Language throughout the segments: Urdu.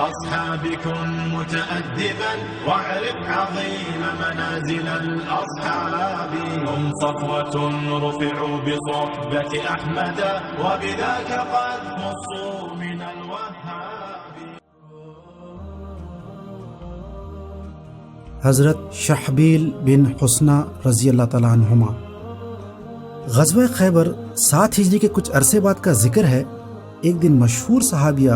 الأصحاب كن متأدبا واعرف عظيم منازل الأصحاب هم صفوة رفعوا بصحبة أحمد وبذاك قد خصوا من الوهاب. حضرت شرحبیل بن حسنہ رضی اللہ تعالیٰ عنہما. غزوہ خیبر 7 ہجری کے کچھ عرصے بعد کا ذکر ہے. ایک دن مشہور صحابیہ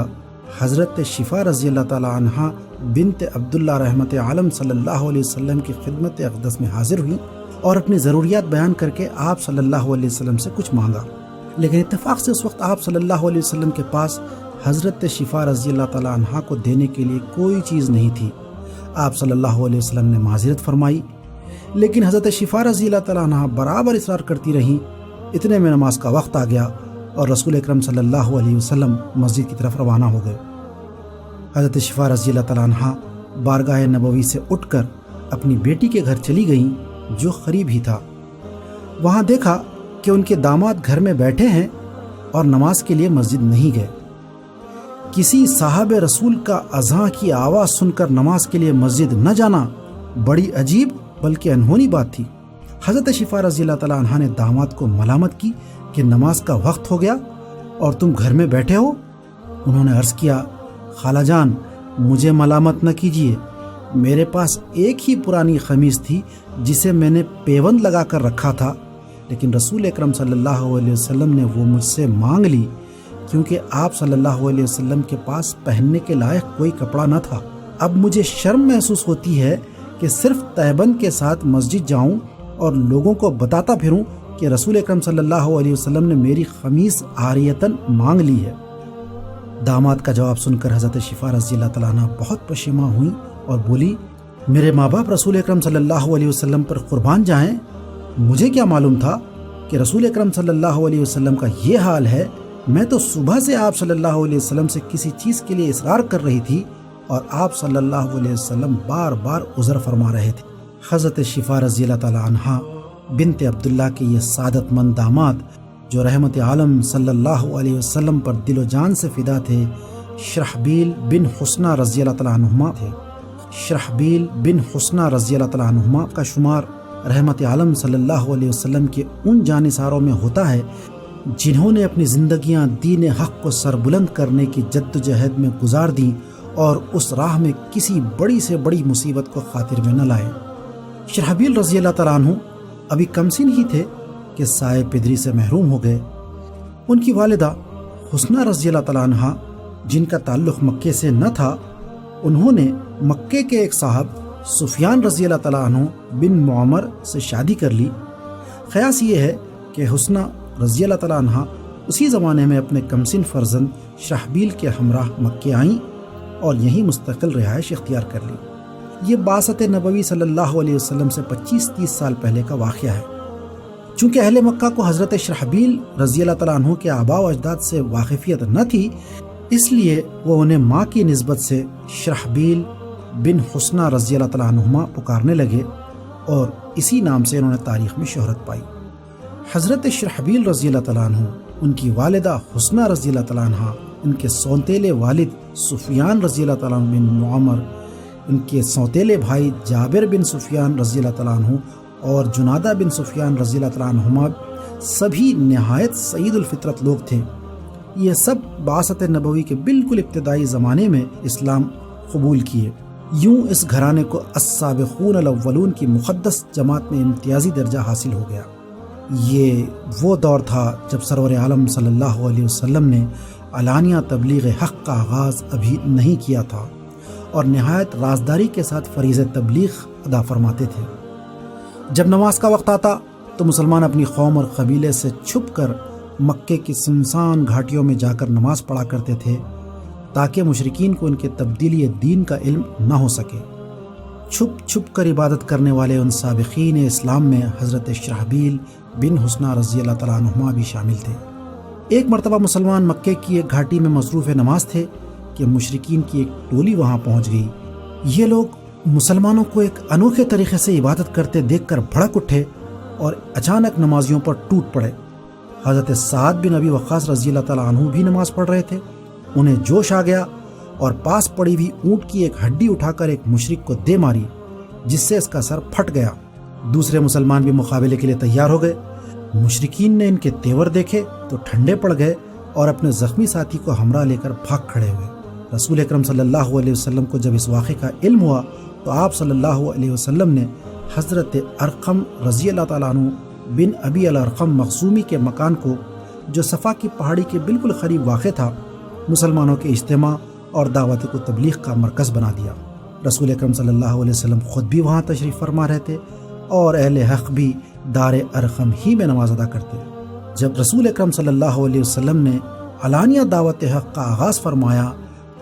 حضرت شفا رضی اللہ تعالیٰ عنہا بنت عبداللہ رحمت عالم صلی اللہ علیہ وسلم کی خدمت اقدس میں حاضر ہوئیں اور اپنی ضروریات بیان کر کے آپ صلی اللہ علیہ وسلم سے کچھ مانگا. لیکن اتفاق سے اس وقت آپ صلی اللہ علیہ وسلم کے پاس حضرت شفا رضی اللہ تعالیٰ عنہا کو دینے کے لیے کوئی چیز نہیں تھی. آپ صلی اللہ علیہ وسلم نے معذرت فرمائی، لیکن حضرت شفا رضی اللہ تعالیٰ عنہ برابر اصرار کرتی رہیں. اتنے میں نماز کا وقت آ گیا اور رسول اکرم صلی اللہ علیہ وسلم مسجد کی طرف روانہ ہو گئے. حضرت شفا رضی اللہ تعالیٰ عنہ بارگاہ نبوی سے اٹھ کر اپنی بیٹی کے گھر چلی گئیں جو قریب ہی تھا. وہاں دیکھا کہ ان کے داماد گھر میں بیٹھے ہیں اور نماز کے لیے مسجد نہیں گئے. کسی صاحب رسول کا اذان کی آواز سن کر نماز کے لیے مسجد نہ جانا بڑی عجیب بلکہ انہونی بات تھی. حضرت شفا رضی اللہ تعالیٰ عنہ نے داماد کو ملامت کی کہ نماز کا وقت ہو گیا اور تم گھر میں بیٹھے ہو. انہوں نے عرض کیا، خالہ جان مجھے ملامت نہ کیجیے، میرے پاس ایک ہی پرانی قمیص تھی جسے میں نے پیوند لگا کر رکھا تھا، لیکن رسول اکرم صلی اللہ علیہ وسلم نے وہ مجھ سے مانگ لی کیونکہ آپ صلی اللہ علیہ وسلم کے پاس پہننے کے لائق کوئی کپڑا نہ تھا. اب مجھے شرم محسوس ہوتی ہے کہ صرف تہبند کے ساتھ مسجد جاؤں اور لوگوں کو بتاتا پھروں کہ رسول اکرم صلی اللہ علیہ وسلم نے میری قمیص عاریتاً مانگ لی ہے. داماد کا جواب سن کر حضرت شفا رضی اللہ تعالیٰ عنہ بہت پشیماں ہوئیں اور بولی، میرے ماں باپ رسول اکرم صلی اللہ علیہ وسلم پر قربان جائیں، مجھے کیا معلوم تھا کہ رسول اکرم صلی اللہ علیہ وسلم کا یہ حال ہے. میں تو صبح سے آپ صلی اللہ علیہ وسلم سے کسی چیز کے لیے اصرار کر رہی تھی اور آپ صلی اللہ علیہ وسلم بار بار عذر فرما رہے تھے. حضرت شفا رضی اللہ تعالیٰ عنہ بنت عبداللہ کے یہ سعادت مند داماد جو رحمت عالم صلی اللہ علیہ وسلم پر دل و جان سے فدا تھے، شرحبیل بن حسنہ رضی اللہ تعالیٰ عنہما تھے. شرحبیل بن حسنہ رضی اللہ تعالیٰ عنہما کا شمار رحمت عالم صلی اللہ علیہ وسلم کے ان جانثاروں میں ہوتا ہے جنہوں نے اپنی زندگیاں دین حق کو سربلند کرنے کی جد و جہد میں گزار دیں اور اس راہ میں کسی بڑی سے بڑی مصیبت کو خاطر میں نہ لائے. شرحبیل رضی اللہ تعالیٰ عنہ ابھی کم سن ہی تھے کہ سائے پدری سے محروم ہو گئے. ان کی والدہ حسنہ رضی اللہ تعالیٰ عنہ جن کا تعلق مکے سے نہ تھا، انہوں نے مکے کے ایک صاحب سفیان رضی اللہ تعالیٰ عنہ بن معمر سے شادی کر لی. قیاس یہ ہے کہ حسنہ رضی اللہ تعالیٰ عنہ اسی زمانے میں اپنے کمسن فرزند شرحبیل کے ہمراہ مکے آئیں اور یہیں مستقل رہائش اختیار کر لی. یہ بعثت نبوی صلی اللہ علیہ وسلم سے 25-30 سال پہلے کا واقعہ ہے. چونکہ اہل مکہ کو حضرت شرحبیل رضی اللہ تعالیٰ عنہ کے آباء و اجداد سے واقفیت نہ تھی، اس لیے وہ انہیں ماں کی نسبت سے شرحبیل بن حسنہ رضی اللہ تعالیٰ عنہما پکارنے لگے اور اسی نام سے انہوں نے تاریخ میں شہرت پائی. حضرت شرحبیل رضی اللہ تعالیٰ عنہ، ان کی والدہ حسنہ رضی اللہ تعالیٰ عنہ، ان کے سونتیلے والد سفیان رضی اللہ تعالیٰ عنہ بن معمر، ان کے سونتیلے بھائی جابر بن سفیان رضی اللہ تعالیٰ عنہ اور جنادہ بن سفیان رضی اللہ تعالیٰ عنہما سبھی نہایت سعید الفطرت لوگ تھے. یہ سب بعثت نبوی کے بالکل ابتدائی زمانے میں اسلام قبول کیے. یوں اس گھرانے کو السابقون الاولون کی مقدس جماعت میں امتیازی درجہ حاصل ہو گیا. یہ وہ دور تھا جب سرور عالم صلی اللہ علیہ وسلم نے علانیہ تبلیغ حق کا آغاز ابھی نہیں کیا تھا اور نہایت رازداری کے ساتھ فریض تبلیغ ادا فرماتے تھے. جب نماز کا وقت آتا تو مسلمان اپنی قوم اور قبیلے سے چھپ کر مکے کی سنسان گھاٹیوں میں جا کر نماز پڑھا کرتے تھے تاکہ مشرکین کو ان کے تبدیلی دین کا علم نہ ہو سکے. چھپ چھپ کر عبادت کرنے والے ان سابقین اسلام میں حضرت شرحبیل بن حسنہ رضی اللہ تعالیٰ عنہما بھی شامل تھے. ایک مرتبہ مسلمان مکے کی ایک گھاٹی میں مصروف نماز تھے کہ مشرکین کی ایک ٹولی وہاں پہنچ گئی. یہ لوگ مسلمانوں کو ایک انوکھے طریقے سے عبادت کرتے دیکھ کر بھڑک اٹھے اور اچانک نمازیوں پر ٹوٹ پڑے. حضرت سعد بن ابی وقاص رضی اللہ تعالیٰ عنہ بھی نماز پڑھ رہے تھے. انہیں جوش آ گیا اور پاس پڑی ہوئی اونٹ کی ایک ہڈی اٹھا کر ایک مشرک کو دے ماری، جس سے اس کا سر پھٹ گیا۔ دوسرے مسلمان بھی مقابلے کے لیے تیار ہو گئے۔ مشرکین نے ان کے تیور دیکھے تو ٹھنڈے پڑ گئے اور اپنے زخمی ساتھی کو ہمراہ لے کر بھاگ کھڑے ہوئے۔ رسول اکرم صلی اللہ علیہ وسلم کو جب اس واقعے کا علم ہوا تو آپ صلی اللہ علیہ وسلم نے حضرت ارقم رضی اللہ تعالیٰ عنہ بن ابی الارقم مخزومی کے مکان کو، جو صفا کی پہاڑی کے بالکل قریب واقع تھا، مسلمانوں کے اجتماع اور دعوت کو تبلیغ کا مرکز بنا دیا۔ رسول اکرم صلی اللہ علیہ وسلم خود بھی وہاں تشریف فرما رہتے اور اہل حق بھی دار ارقم ہی میں نماز ادا کرتے۔ جب رسول اکرم صلی اللہ علیہ وسلم نے علانیہ دعوت حق کا آغاز فرمایا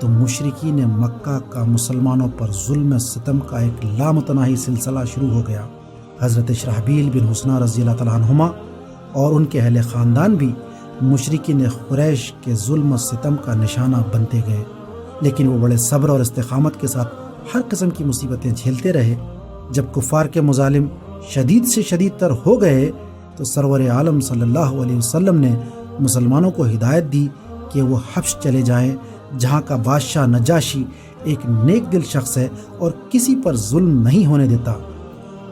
تو مشرکین مکہ کا مسلمانوں پر ظلم ستم کا ایک لامتناہی سلسلہ شروع ہو گیا۔ حضرت شرحبیل بن حسنہ رضی اللہ تعالیٰ عنہما اور ان کے اہل خاندان بھی مشرکین قریش کے ظلم و ستم کا نشانہ بنتے گئے، لیکن وہ بڑے صبر اور استقامت کے ساتھ ہر قسم کی مصیبتیں جھیلتے رہے۔ جب کفار کے مظالم شدید سے شدید تر ہو گئے تو سرور عالم صلی اللہ علیہ وسلم نے مسلمانوں کو ہدایت دی کہ وہ حبش چلے جائیں، جہاں کا بادشاہ نجاشی ایک نیک دل شخص ہے اور کسی پر ظلم نہیں ہونے دیتا۔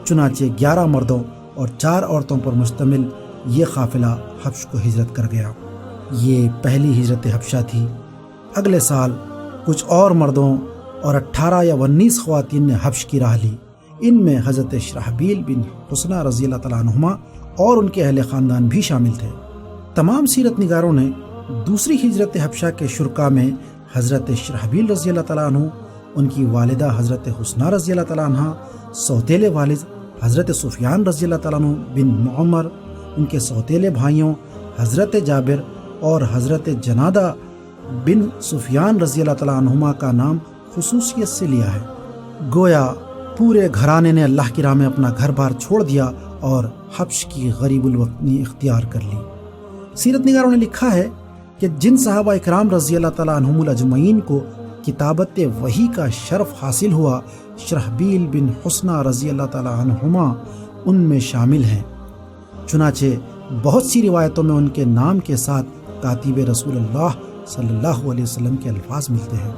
چنانچہ 11 مردوں اور 4 عورتوں پر مشتمل یہ قافلہ حبش کو ہجرت کر گیا۔ یہ پہلی ہجرت حبشہ تھی۔ اگلے سال کچھ اور مردوں اور 18 یا 19 خواتین نے حبش کی راہ لی۔ ان میں حضرت شرحبیل بن حسنہ رضی اللہ تعالیٰ عنہما اور ان کے اہل خاندان بھی شامل تھے۔ تمام سیرت نگاروں نے دوسری ہجرت حبشہ کے شرکا میں حضرت شرحبیل رضی اللہ تعالیٰ عنہ، ان کی والدہ حضرت حسنہ رضی اللہ تعالیٰ عنہ، سوتیلے والد حضرت سفیان رضی اللہ تعالیٰ عنہ بن معمر، ان کے سوتیلے بھائیوں حضرت جابر اور حضرت جنادہ بن سفیان رضی اللہ تعالیٰ عنہما کا نام خصوصیت سے لیا ہے۔ گویا پورے گھرانے نے اللہ کی راہ میں اپنا گھر بار چھوڑ دیا اور حبش کی غریب الوطنی اختیار کر لی۔ سیرت نگاروں نے لکھا ہے کہ جن صحابہ اکرام رضی اللہ تعالیٰ عنہم الاجمعین کو کتابت وحی کا شرف حاصل ہوا، شرحبیل بن حسنہ رضی اللہ تعالیٰ عنہما ان میں شامل ہیں۔ چنانچہ بہت سی روایتوں میں ان کے نام کے ساتھ کاتب رسول اللہ صلی اللہ علیہ وسلم کے الفاظ ملتے ہیں۔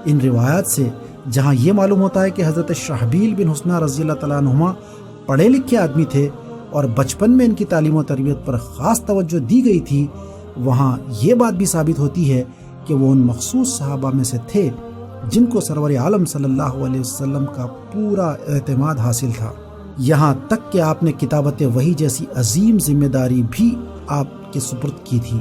ان روایات سے جہاں یہ معلوم ہوتا ہے کہ حضرت شرحبیل بن حسنہ رضی اللہ تعالیٰ عنہما پڑھے لکھے آدمی تھے اور بچپن میں ان کی تعلیم و تربیت پر خاص توجہ دی گئی تھی، وہاں یہ بات بھی ثابت ہوتی ہے کہ وہ ان مخصوص صحابہ میں سے تھے جن کو سرور عالم صلی اللہ علیہ وسلم کا پورا اعتماد حاصل تھا، یہاں تک کہ آپ نے کتابت وحی جیسی عظیم ذمہ داری بھی آپ کے سپرد کی تھی۔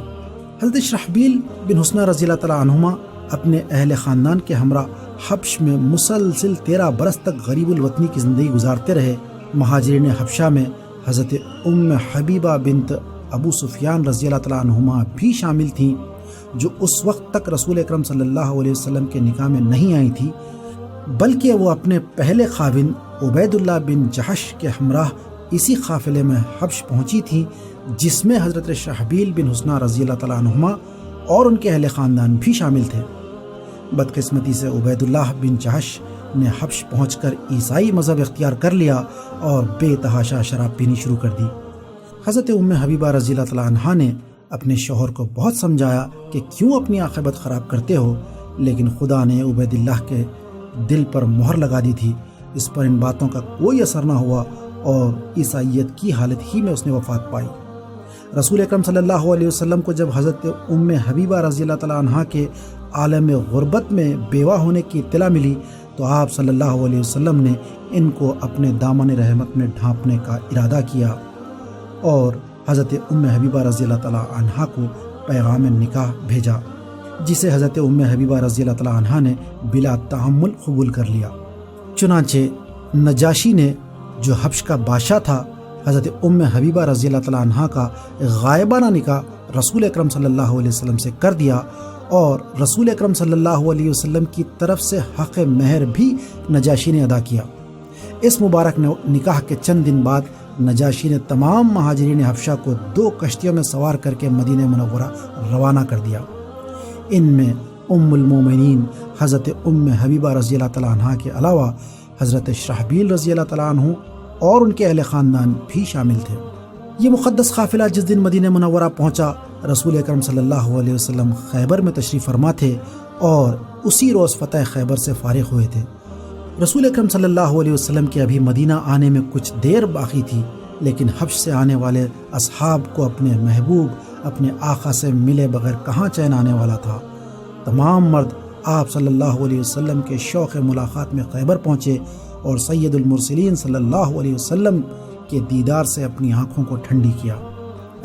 حضرت شرحبیل بن حسنہ رضی اللہ تعالیٰ عنہما اپنے اہل خاندان کے ہمراہ حبش میں مسلسل 13 برس تک غریب الوطنی کی زندگی گزارتے رہے۔ مہاجرین حبشہ میں حضرت ام حبیبہ بنت ابو سفیان رضی اللہ تعالیٰ عنہما بھی شامل تھیں، جو اس وقت تک رسول اکرم صلی اللہ علیہ وسلم کے نکاح میں نہیں آئی تھی، بلکہ وہ اپنے پہلے خاوند عبید اللہ بن جحش کے ہمراہ اسی قافلے میں حبش پہنچی تھی، جس میں حضرت شرحبیل بن حسنہ رضی اللہ تعالیٰ عنہما اور ان کے اہل خاندان بھی شامل تھے۔ بدقسمتی سے عبید اللہ بن جحش نے حبش پہنچ کر عیسائی مذہب اختیار کر لیا اور بے تحاشا شراب پینی شروع کر دی۔ حضرت ام حبیبہ رضی اللہ تعالیٰ عنہا نے اپنے شوہر کو بہت سمجھایا کہ کیوں اپنی عاقبت خراب کرتے ہو، لیکن خدا نے عبید اللہ کے دل پر مہر لگا دی تھی۔ اس پر ان باتوں کا کوئی اثر نہ ہوا اور عیسائیت کی حالت ہی میں اس نے وفات پائی۔ رسول اکرم صلی اللہ علیہ وسلم کو جب حضرت ام حبیبہ رضی اللہ تعالیٰ عنہا کے عالم غربت میں بیوہ ہونے کی اطلاع ملی تو آپ صلی اللہ علیہ وسلم نے ان کو اپنے دامن رحمت میں ڈھانپنے کا ارادہ کیا اور حضرت ام حبیبہ رضی اللہ تعالیٰ عنہا کو پیغام نکاح بھیجا، جسے حضرت ام حبیبہ رضی اللہ تعالیٰ عنہا نے بلا تحمل قبول کر لیا۔ چنانچہ نجاشی نے، جو حبش کا بادشاہ تھا، حضرت ام حبیبہ رضی اللہ تعالیٰ عنہا کا غائبانہ نکاح رسول اکرم صلی اللہ علیہ وسلم سے کر دیا اور رسول اکرم صلی اللہ علیہ وسلم کی طرف سے حق مہر بھی نجاشی نے ادا کیا۔ اس مبارک نکاح کے چند دن بعد نجاشی نے تمام مہاجرین حبشہ کو 2 کشتیوں میں سوار کر کے مدینہ منورہ روانہ کر دیا۔ ان میں ام المومنین حضرت ام حبیبہ رضی اللہ تعالیٰ عنہ کے علاوہ حضرت شرحبیل رضی اللہ تعالیٰ عنہ اور ان کے اہل خاندان بھی شامل تھے۔ یہ مقدس قافلہ جس دن مدینہ منورہ پہنچا، رسول اکرم صلی اللہ علیہ وسلم خیبر میں تشریف فرما تھے اور اسی روز فتح خیبر سے فارغ ہوئے تھے۔ رسول اکرم صلی اللہ علیہ وسلم کے ابھی مدینہ آنے میں کچھ دیر باقی تھی، لیکن حبش سے آنے والے اصحاب کو اپنے محبوب، اپنے آقا سے ملے بغیر کہاں چین آنے والا تھا۔ تمام مرد آپ صلی اللہ علیہ وسلم کے شوق ملاقات میں خیبر پہنچے اور سید المرسلین صلی اللہ علیہ وسلم کے دیدار سے اپنی آنکھوں کو ٹھنڈی کیا۔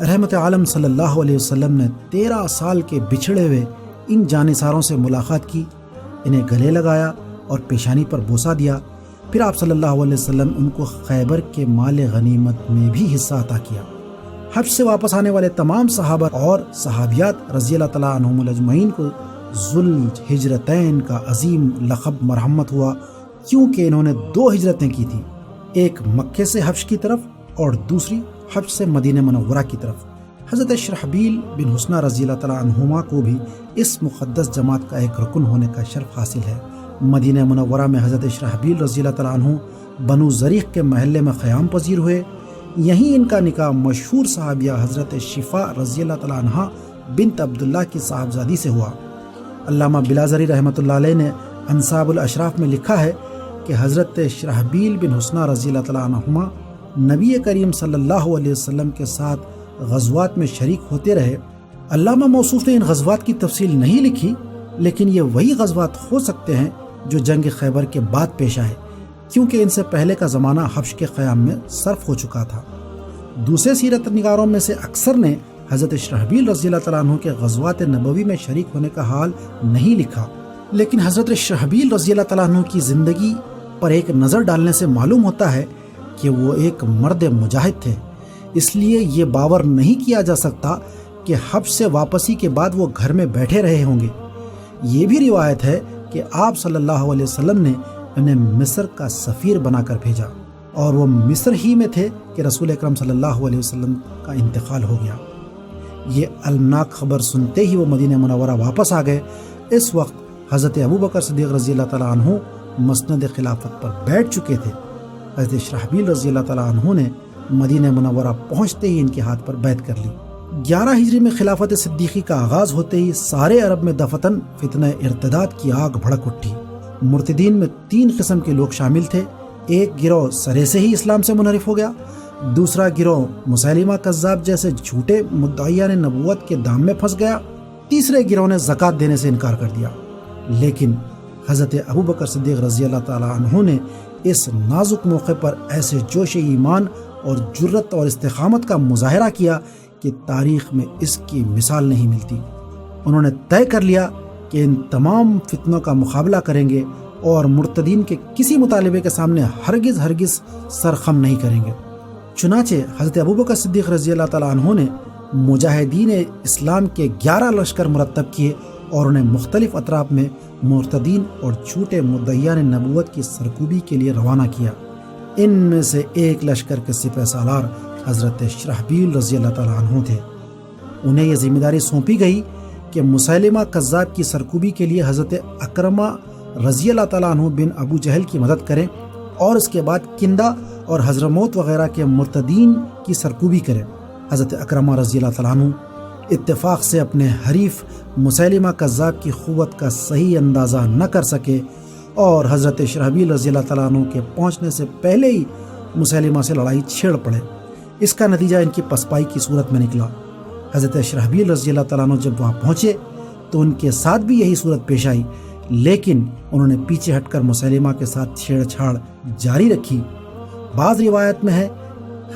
رحمت عالم صلی اللہ علیہ وسلم نے 13 سال کے بچھڑے ہوئے ان جانثاروں سے ملاقات کی، انہیں گلے لگایا اور پیشانی پر بوسہ دیا۔ پھر آپ صلی اللہ علیہ وسلم ان کو خیبر کے مال غنیمت میں بھی حصہ عطا کیا۔ حج سے واپس آنے والے تمام صحابہ اور صحابیات رضی اللہ تعالیٰ عنہم اجمعین کو ذوالہجرتین کا عظیم لقب مرحمت ہوا، کیونکہ انہوں نے 2 ہجرتیں کی تھیں، ایک مکے سے حبش کی طرف اور دوسری حبش سے مدینہ منورہ کی طرف۔ حضرت شرحبیل بن حسنہ رضی اللہ تعالیٰ عنہما کو بھی اس مقدس جماعت کا ایک رکن ہونے کا شرف حاصل ہے۔ مدینہ منورہ میں حضرت شرحبیل رضی اللہ تعالیٰ عنہ بنو زریق کے محلے میں قیام پذیر ہوئے۔ یہیں ان کا نکاح مشہور صحابیہ حضرت شفا رضی اللہ تعالیٰ عنہ بنت عبداللہ کی صاحبزادی سے ہوا۔ علامہ بلازری رحمۃ اللہ علیہ نے انصاب الاشراف میں لکھا ہے کہ حضرت شرحبیل بن حسنہ رضی اللہ تعالیٰ عنہما نبی کریم صلی اللہ علیہ وسلم کے ساتھ غزوات میں شریک ہوتے رہے۔ علامہ موصوف نے ان غزوات کی تفصیل نہیں لکھی، لیکن یہ وہی غزوات ہو سکتے ہیں جو جنگ خیبر کے بعد پیش آئے، کیونکہ ان سے پہلے کا زمانہ حبش کے قیام میں صرف ہو چکا تھا۔ دوسرے سیرت نگاروں میں سے اکثر نے حضرت شرحبیل رضی اللہ تعالیٰ عنہ کے غزوات نبوی میں شریک ہونے کا حال نہیں لکھا، لیکن حضرت شرحبیل رضی اللہ تعالیٰ عنہ کی زندگی پر ایک نظر ڈالنے سے معلوم ہوتا ہے کہ وہ ایک مرد مجاہد تھے۔ اس لیے یہ باور نہیں کیا جا سکتا کہ حبش سے واپسی کے بعد وہ گھر میں بیٹھے رہے ہوں گے۔ یہ بھی روایت ہے کہ آپ صلی اللہ علیہ وسلم نے انہیں مصر کا سفیر بنا کر بھیجا، اور وہ مصر ہی میں تھے کہ رسول اکرم صلی اللہ علیہ وسلم کا انتقال ہو گیا۔ یہ المناک خبر سنتے ہی وہ مدینہ منورہ واپس آ گئے۔ اس وقت حضرت ابوبکر صدیق رضی اللہ تعالیٰ عنہ مسند خلافت پر بیٹھ چکے تھے۔ حضرت شرحبیل رضی اللہ تعالیٰ عنہ نے مدینہ منورہ پہنچتے ہی ان کے ہاتھ پر بیعت کر لی۔ 11 ہجری میں خلافت صدیقی کا آغاز ہوتے ہی سارے عرب میں دفتن فتنہ ارتداد کی آگ بھڑک اٹھی۔ مرتدین میں 3 قسم کے لوگ شامل تھے۔ ایک گروہ سرے سے ہی اسلام سے منحرف ہو گیا، دوسرا گروہ مسیلمہ کذاب جیسے جھوٹے مدعیان نبوت کے دام میں پھنس گیا، تیسرے گروہ نے زکوٰۃ دینے سے انکار کر دیا۔ لیکن حضرت ابوبکر صدیق رضی اللہ تعالیٰ عنہ نے اس نازک موقع پر ایسے جوش ایمان اور جرت اور استقامت کا مظاہرہ کیا کہ تاریخ میں اس کی مثال نہیں ملتی۔ انہوں نے طے کر لیا کہ ان تمام فتنوں کا مقابلہ کریں گے اور مرتدین کے کسی مطالبے کے سامنے ہرگز سر خم نہیں کریں گے۔ چنانچہ حضرت ابوبکر صدیق رضی اللہ تعالیٰ عنہ نے مجاہدین اسلام کے 11 لشکر مرتب کیے اور انہیں مختلف اطراف میں مرتدین اور جھوٹے مدعیان نبوت کی سرکوبی کے لیے روانہ کیا۔ ان میں سے ایک لشکر کے سپہ سالار حضرت شرحبیل رضی اللہ تعالیٰ عنہ تھے۔ انہیں یہ ذمہ داری سونپی گئی کہ مسیلمہ کذاب کی سرکوبی کے لیے حضرت اکرمہ رضی اللہ تعالیٰ عنہ بن ابو جہل کی مدد کریں، اور اس کے بعد کندہ اور حضرموت وغیرہ کے مرتدین کی سرکوبی کریں۔ حضرت اکرمہ رضی اللہ تعالیٰ عنہ اتفاق سے اپنے حریف مسیلمہ کذاب کی قوت کا صحیح اندازہ نہ کر سکے اور حضرت شرحبیل رضی اللہ تعالیٰ عنہ کے پہنچنے سے پہلے ہی مسیلمہ سے لڑائی چھیڑ پڑے۔ اس کا نتیجہ ان کی پسپائی کی صورت میں نکلا۔ حضرت شرحبیل رضی اللہ تعالیٰ عنہ جب وہاں پہنچے تو ان کے ساتھ بھی یہی صورت پیش آئی، لیکن انہوں نے پیچھے ہٹ کر مسیلمہ کے ساتھ چھیڑ چھاڑ جاری رکھی۔ بعض روایت میں ہے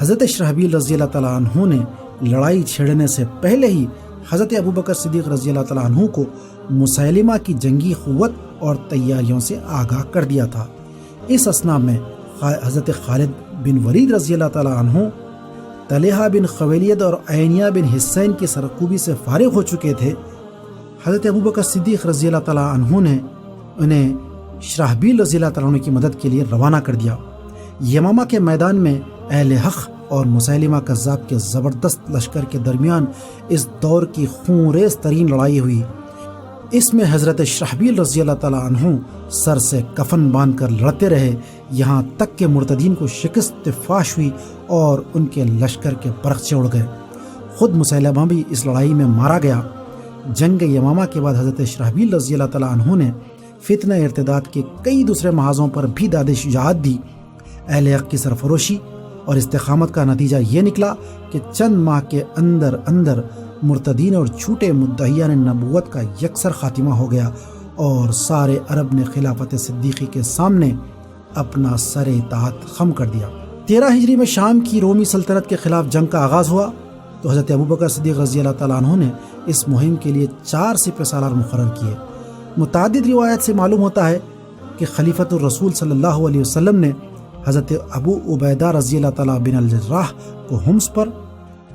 حضرت شرحبیل رضی اللہ تعالیٰ عنہ نے لڑائی چھیڑنے سے پہلے ہی حضرت ابوبکر صدیق رضی اللہ تعالیٰ عنہ کو مسیلمہ کی جنگی قوت اور تیاریوں سے آگاہ کر دیا تھا۔ اس اثناء میں حضرت خالد بن ولید رضی اللہ تعالیٰ عنہ طلحہ بن خویلید اور عینیہ بن حسین کی سرکوبی سے فارغ ہو چکے تھے۔ حضرت ابوبکر صدیق رضی اللہ تعالیٰ عنہ نے انہیں شرحبیل رضی اللہ تعالیٰ عنہ کی مدد کے لیے روانہ کر دیا۔ یمامہ کے میدان میں اہل حق اور مسیلمہ کذاب کے زبردست لشکر کے درمیان اس دور کی خون ریز ترین لڑائی ہوئی۔ اس میں حضرت شرحبیل رضی اللہ تعالیٰ عنہ سر سے کفن باندھ کر لڑتے رہے، یہاں تک کہ مرتدین کو شکست فاش ہوئی اور ان کے لشکر کے پرخچے اڑ گئے۔ خود مسیلمہ بھی اس لڑائی میں مارا گیا۔ جنگ یمامہ کے بعد حضرت شرحبیل رضی اللہ تعالیٰ عنہ نے فتنہ ارتداد کے کئی دوسرے محاذوں پر بھی داد شجاعت دی۔ اہل حق کی سرفروشی اور استقامت کا نتیجہ یہ نکلا کہ چند ماہ کے اندر اندر مرتدین اور جھوٹے مدعیان نبوت کا یکسر خاتمہ ہو گیا اور سارے عرب نے خلافت صدیقی کے سامنے اپنا سر اطاعت خم کر دیا۔ 13 ہجری میں شام کی رومی سلطنت کے خلاف جنگ کا آغاز ہوا تو حضرت ابوبکر صدیق رضی اللہ تعالیٰ عنہ نے اس مہم کے لیے 4 سپہ سالار مقرر کیے۔ متعدد روایت سے معلوم ہوتا ہے کہ خلیفۃ الرسول صلی اللہ علیہ وسلم نے حضرت ابو عبیدہ رضی اللہ تعالیٰ بن الجراح کو حمص پر،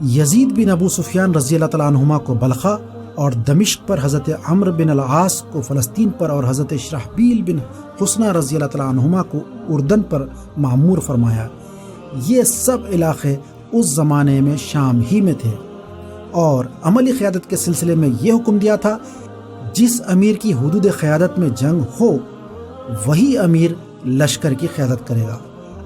یزید بن ابو سفیان رضی اللہ تعالیٰ عنہما کو بلخا اور دمشق پر، حضرت عمرو بن العاص کو فلسطین پر اور حضرت شرحبیل بن حسنہ رضی اللہ تعالیٰ عنہما کو اردن پر معمور فرمایا۔ یہ سب علاقے اس زمانے میں شام ہی میں تھے اور عملی قیادت کے سلسلے میں یہ حکم دیا تھا جس امیر کی حدود قیادت میں جنگ ہو وہی امیر لشکر کی قیادت کرے گا۔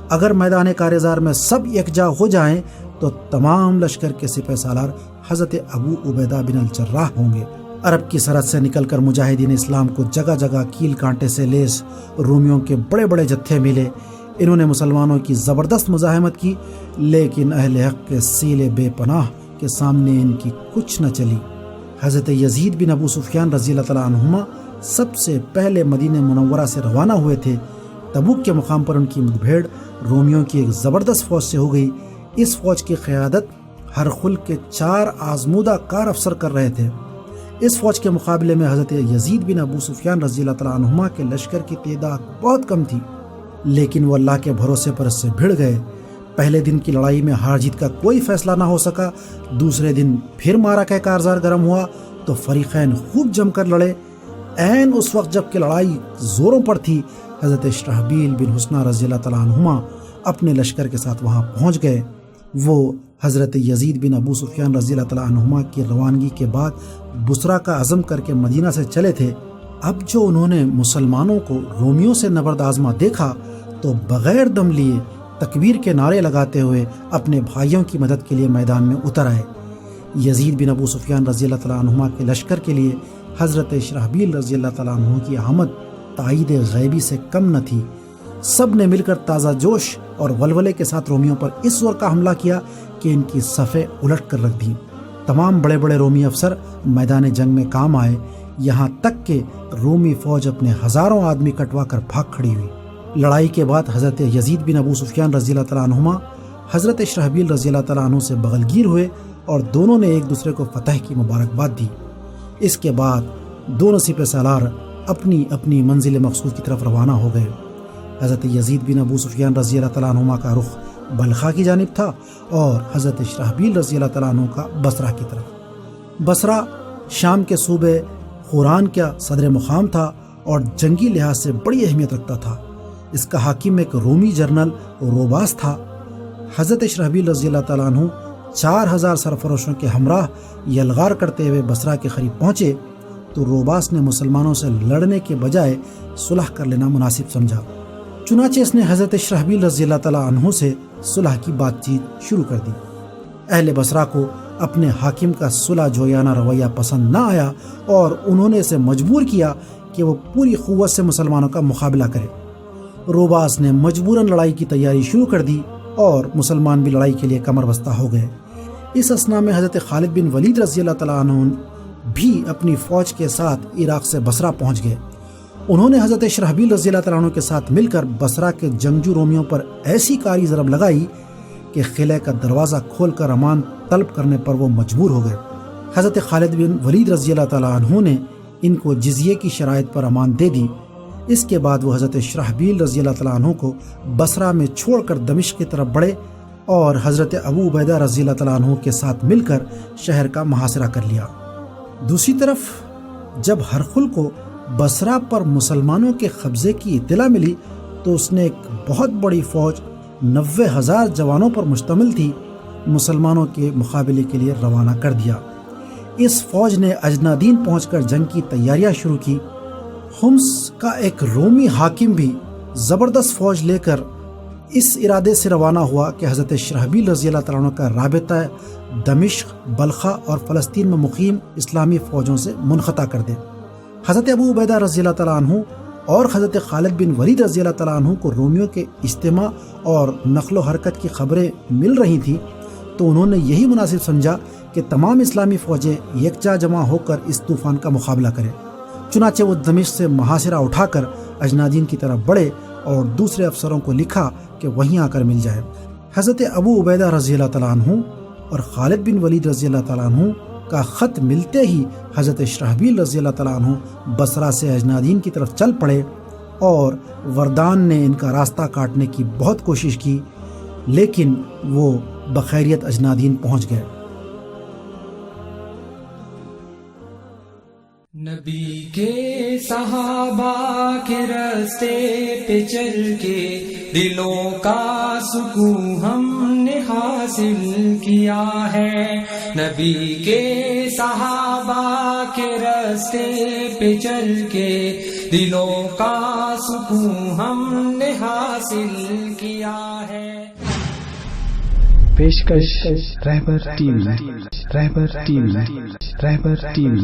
اگر میدان کارزار میں سب یکجا ہو جائیں تو تمام لشکر کے سپہ سالار حضرت ابو عبیدہ بن الجراح ہوں گے۔ عرب کی سرحد سے نکل کر مجاہدین اسلام کو جگہ جگہ کیل کانٹے سے لیس رومیوں کے بڑے بڑے جتھے ملے۔ انہوں نے مسلمانوں کی زبردست مزاحمت کی، لیکن اہل حق کے سیل بے پناہ کے سامنے ان کی کچھ نہ چلی۔ حضرت یزید بن ابو سفیان رضی اللہ تعالیٰ عنہما سب سے پہلے مدینہ منورہ سے روانہ ہوئے تھے۔ تبوک کے مقام پر ان کی مدبھیڑ رومیوں کی ایک زبردست فوج سے ہو گئی۔ اس فوج کی قیادت ہرقل کے 4 آزمودہ کار افسر کر رہے تھے۔ اس فوج کے مقابلے میں حضرت یزید بن ابو سفیان رضی اللہ تعالیٰ عنہما کے لشکر کی تعداد بہت کم تھی، لیکن وہ اللہ کے بھروسے پر اس سے بھڑ گئے۔ پہلے دن کی لڑائی میں ہار جیت کا کوئی فیصلہ نہ ہو سکا۔ دوسرے دن پھر معرکہ کارزار گرم ہوا تو فریقین خوب جم کر لڑے۔ عین اس وقت جب کہ لڑائی زوروں پر تھی، حضرت شرحبیل بن حسنہ رضی اللہ تعالیٰ عنہما اپنے لشکر کے ساتھ وہاں پہنچ گئے۔ وہ حضرت یزید بن ابو سفیان رضی اللہ تعالیٰ عنہما کی روانگی کے بعد بصرہ کا عزم کر کے مدینہ سے چلے تھے۔ اب جو انہوں نے مسلمانوں کو رومیوں سے نبرد آزما دیکھا تو بغیر دم لیے تکبیر کے نعرے لگاتے ہوئے اپنے بھائیوں کی مدد کے لیے میدان میں اتر آئے۔ یزید بن ابو سفیان رضی اللہ تعالیٰ عنہما کے لشکر کے لیے حضرت شرحبیل رضی اللہ تعالیٰ عنہ کی آمد تائید غیبی سے کم نہ تھی۔ سب نے مل کر تازہ جوش اور ولولے کے ساتھ رومیوں پر اس زور کا حملہ کیا کہ ان کی صفیں الٹ کر رکھ دیں۔ تمام بڑے بڑے رومی افسر میدان جنگ میں کام آئے، یہاں تک کہ رومی فوج اپنے ہزاروں آدمی کٹوا کر بھاگ کھڑی ہوئی۔ لڑائی کے بعد حضرت یزید بن ابو سفیان رضی اللہ تعالیٰ عنہما حضرت شرحبیل رضی اللہ تعالیٰ عنہ سے بغلگیر ہوئے اور دونوں نے ایک دوسرے کو فتح کی مبارکباد دی۔ اس کے بعد دونوں سپہ سالار اپنی اپنی منزل مقصود کی طرف روانہ ہو گئے۔ حضرت یزید بن ابو سفیان رضی اللہ تعالیٰ عنہما کا رخ بلخا کی جانب تھا اور حضرت شرحبیل رضی اللہ تعالیٰ عنہ کا بصرہ کی طرف۔ بصرہ شام کے صوبے خوران کا صدر مقام تھا اور جنگی لحاظ سے بڑی اہمیت رکھتا تھا۔ اس کا حاکم ایک رومی جنرل روباس تھا۔ حضرت شرحبیل رضی اللہ تعالیٰ عنہ 4000 سرفروشوں کے ہمراہ یلغار کرتے ہوئے بصرہ کے قریب پہنچے تو روباس نے مسلمانوں سے لڑنے کے بجائے صلح کر لینا مناسب سمجھا۔ چنانچہ اس نے حضرت شرحبیل رضی اللہ تعالیٰ عنہ سے صلح کی بات چیت شروع کر دی۔ اہل بصرہ کو اپنے حاکم کا صلح جویانہ رویہ پسند نہ آیا اور انہوں نے اسے مجبور کیا کہ وہ پوری قوت سے مسلمانوں کا مقابلہ کرے۔ روباس نے مجبوراً لڑائی کی تیاری شروع کر دی اور مسلمان بھی لڑائی کے لیے کمر بستہ ہو گئے۔ اس اثنا میں حضرت خالد بن ولید رضی اللہ تعالیٰ عنہ بھی اپنی فوج کے ساتھ عراق سے بصرہ پہنچ گئے۔ انہوں نے حضرت شرحبیل رضی اللہ تعالیٰ عنہ کے ساتھ مل کر بصرہ کے جنگجو رومیوں پر ایسی کاری ضرب لگائی کہ قلعے کا دروازہ کھول کر امان طلب کرنے پر وہ مجبور ہو گئے۔ حضرت خالد بن ولید رضی اللہ تعالیٰ عنہ نے ان کو جزیے کی شرائط پر امان دے دی۔ اس کے بعد وہ حضرت شرحبیل رضی اللہ تعالیٰ عنہ کو بصرہ میں چھوڑ کر دمشق کی طرف بڑھے اور حضرت ابو عبیدہ رضی اللہ تعالیٰ عنہ کے ساتھ مل کر شہر کا محاصرہ کر لیا۔ دوسری طرف جب ہرقل کو بصرہ پر مسلمانوں کے قبضے کی اطلاع ملی تو اس نے ایک بہت بڑی فوج 90,000 جوانوں پر مشتمل تھی مسلمانوں کے مقابلے کے لیے روانہ کر دیا۔ اس فوج نے اجنادین پہنچ کر جنگ کی تیاریاں شروع کی۔ حمص کا ایک رومی حاکم بھی زبردست فوج لے کر اس ارادے سے روانہ ہوا کہ حضرت شرحبیل رضی اللہ تعالیٰ عنہ کا رابطہ دمشق، بلخا اور فلسطین میں مقیم اسلامی فوجوں سے منقطع کر دے۔ حضرت ابو عبیدہ رضی اللہ تعالیٰ عنہ اور حضرت خالد بن ولید رضی اللہ تعالیٰ عنہ کو رومیوں کے اجتماع اور نقل و حرکت کی خبریں مل رہی تھیں تو انہوں نے یہی مناسب سمجھا کہ تمام اسلامی فوجیں یکجا جمع ہو کر اس طوفان کا مقابلہ کریں۔ چنانچہ وہ دمشق سے محاصرہ اٹھا کر اجنادین کی طرف بڑھے اور دوسرے افسروں کو لکھا کہ وہیں آ کر مل جائے۔ حضرت ابو عبیدہ رضی اللہ تعالیٰ عنہ اور خالد بن ولید رضی اللہ تعالیٰ عنہ کا خط ملتے ہی حضرت شرحبیل رضی اللہ تعالیٰ عنہ بصرہ سے اجنادین کی طرف چل پڑے اور وردان نے ان کا راستہ کاٹنے کی بہت کوشش کی، لیکن وہ بخیریت اجنادین پہنچ گئے۔ نبی کے صحابہ کے راستے پہ چل کے دلوں کا سکون ہم نے حاصل کیا ہے، نبی کے صحابہ کے راستے پہ چل کے دلوں کا سکون ہم نے حاصل کیا ہے۔ پیشکش رہبر ٹیم